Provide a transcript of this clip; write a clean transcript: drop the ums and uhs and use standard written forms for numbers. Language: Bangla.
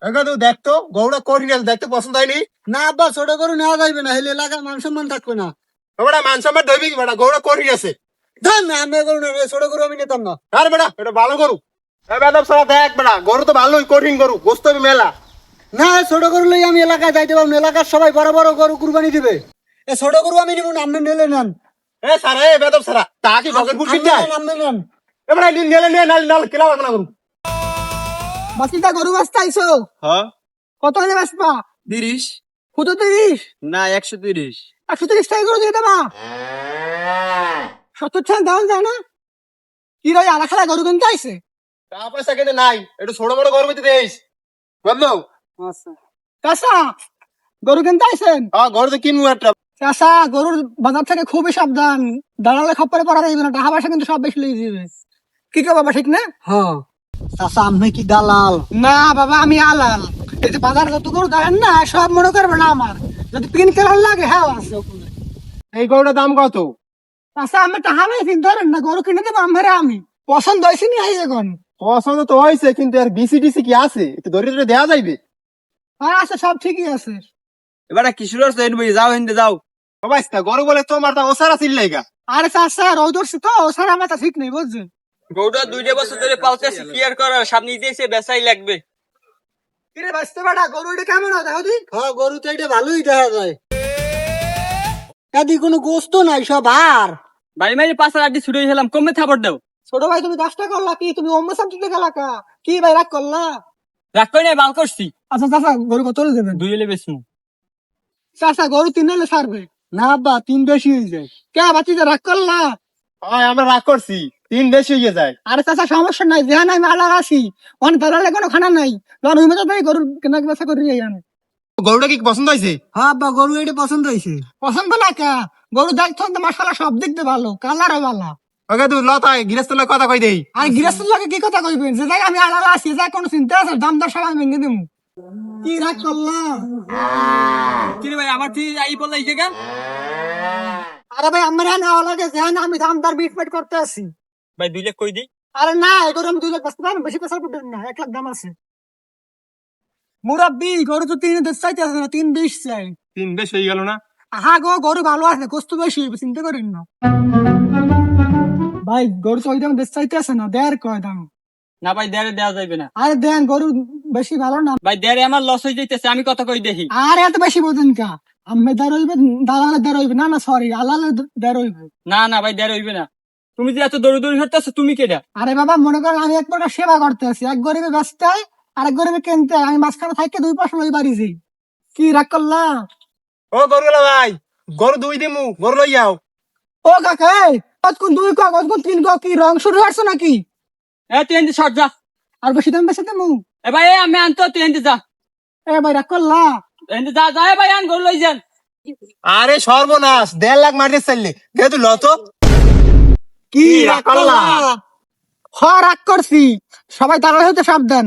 তুই দেখতো গরুটা কঠিন আছে, দেখতে পছন্দ হয়নি। না আব্বা, ছোট গরু নেওয়া যাইবে না, হলে এলাকার মান সম্মান থাকবে না। বেটা মান সম্মান ধরবি কি বেটা, গরুটা কঠিন আছে। ধান না, আমি গরু নেবো, ছোট গরু আমি নিতাম না। আরে বেটা এটা ভালো গরু। বেদব সারা দেখ বেটা, গরু তো ভালোই, কঠিন গরু, গোস্ত হবে মেলা। না, ছোট গরু লই আমি এলাকায় যাইতে পারবো না, এলাকার সবাই বড় বড় গরু কুরবানি দিবে। এ ছোট গরু আমি নিব না, আপনি নিলে নেন। সারা বেদব সারা তা কি বকের ফুট কিনতে হয়? আপনি নেন। এবার নিলে নিয়ে নাল কেলা বাগনা গরু। বাকিটা গরু বাঁচতে আইসো? হ্যাঁ কত হলে বাঁচবা? 30 কত 30? না 130। 130 টাকা করে দিয়ে দেবা? 70 টাকা দাম যায় না? কি রে, আলা খেলা গরু কিনতে আইছে? তা পয়সা কিন্তু নাই, একটু ছোট বড় গরু দিতে দেইস বুঝলো। চাচা, গরু কিনতে আইছেন? হ্যাঁ গরু তো কিনবো একটা। চাচা, গরুর বাজার থেকে খুবই সাবধান, দাঁড়ালে খপ্পরে পড়া যাবে না, টাকা পয়সা কিন্তু সব বেশি লেগে যাবে। কি কে বাবা, ঠিক না? হ্যাঁ। চাচা আপনি কি দালাল? না বাবা, আমি আলাল। এই যে বাজার যত গরু দাঁড়ান না, সব মনে করবে না আমার। যদি পিন কেলার লাগে, হ্যাঁ আছে ওখানে। এই গরুটার দাম কত? চাচা আমি টাকা নাই ধরেন না, গরু কিনে দেবো আমার, আমি পছন্দ হয়েছে নি আই এখন। পছন্দ তো হয়েছে, কিন্তু আর বিসি কি আছে, একটু দরিদ্র দেওয়া যাইবে? আর আছে, সব ঠিকই আছে। এবারে কিশোর আছে এনবি, যাও হিন্দে যাও। সবাই গরু বলে তোমার তা ওসারা চিল্লাইগা। আরে চাচা রোদ উঠছে তো, স্যার আমার তা ঠিক নেই বুঝছেন। গৌড়া 2 বছর ধরে পালতেছি, ক্লিয়ার করার সামনে দিয়েছে, বেচাই লাগবে। কিরে বাঁচতে বেটা, গরু এটা কেমন হয় দেখো দি? হ্যাঁ, গরু তো এটা ভালোই দেখা যায়। এদি কোনো গোস্ত নাই, সব আর বাড়ি মারি 5 আড্ডি ছুটে গেলাম, কমে থাপড় দাও। ছোট ভাই তুমি কাজটা করলা কি? তুমি অম্ম সামনে গেলা কা? কি ভাই রাগ করলা? রাগ করে নাই, বাল করছি। আচ্ছা চাচা, গরু কত হলে দেবেন? 2 এলে বেশি। চাচা গরু 3 হলে ছাড়বে না আব্বা, 3 বেশি হয়ে যায়। কে বাচ্চি রাগ করলা? হয় আমরা রাগ করছি, 3 বেশি হয়ে যায়। আরে চাচা সমস্যা নাই, যেখানে আমি আলাদা আছি অনেক দাঁড়ালে কোনো খানা নাই, যখন ওই মতো গরু কেনা বেচা করে যাই। গরুটা কি পছন্দ হয়েছে? হ্যাঁ আব্বা, গরু এটা পছন্দ হয়েছে। পছন্দ না কা? গরু দেখছো তো মাশাআল্লাহ, সব দেখতে ভালো, কালারও ভালো। ওকে তুই লতায় গৃহস্থ লোক কথা কই দেই। আর গৃহস্থের লোকে কি কথা কইবেন, যে জায়গায় আমি আলাদা আছি, যা কোনো চিন্তা আছে, দাম দর সব আমি ভেঙে দেবো। কি রাগ করলাম? কিরে ভাই, আমার তুই আই বললা এই জায়গা? আরে ভাই আমার হ্যাঁ নেওয়া লাগে, যেখানে আমি দাম দর মিটমেট করতে আছি। ভাই 2 লাখ কই দি। আরে না, এগুলো আমি 2 লাখ বেচতে পারবো, বেশি পেশা করবেন না, 1 লাখ দাম আছে। মুরাব্বি গরু তো 3 দেশ চাইতে আছে না, 3 20 চাই। 3 বেশি হয়ে গেল না? হ্যাঁ গো, গরু ভালো আছে, কষ্ট বেশি হইবে, চিন্তা করেন না। ভাই গরু তো ওই দাম দেশ চাইতে আছে না, দেড় কয় দাম। না ভাই, দেড়ে দেওয়া যাবে না। আরে দেন, গরু বেশি ভালো না। ভাই দেড়ে আমার লস হয়ে যাইতেছে, আমি কত কই দেখি। আর এত বেশি বোঝেন কা? আমি দেড় হইবে, দালালে দেড় হইবে না, না সরি আলালে দেড় হইবে। না না ভাই, দেড়ে হইবে না। তুমি যে এত দৌড়ি করতেছো, তুমি কেডা? আরে বাবা মনে করেন আমি এক প্রকার সেবা করতে আছি, এক গরিবে ব্যস্ত হয়, আরেক গরিবে কিনতে হয়, আমি মাঝখানে থাকতে 2 পাশে লই বাড়ি যাই। কি রাগ করলা? ও গরুলা ভাই, গরু 2 দিমু, গরু লই যাও। ও কাকা, কতক্ষণ 2 ক, কতক্ষণ 3 ক, কি রং শুরু হচ্ছে নাকি? তুই এনতে শর্ট যা। আর বেশি দাম বেশি দেবো? এ ভাই, আমি আনতো, তুই এনতে যা। এ ভাই রাগ করলা? এনতে যা যা, ভাই আন, গরু লই যান। আরে সর্বনাশ, 1.5 লাখ মারতে চাইলে যেহেতু লত। কি রাগ করলা? হ রাগ করছি, সবাই দাঁড়ালে হইতে সাবধান।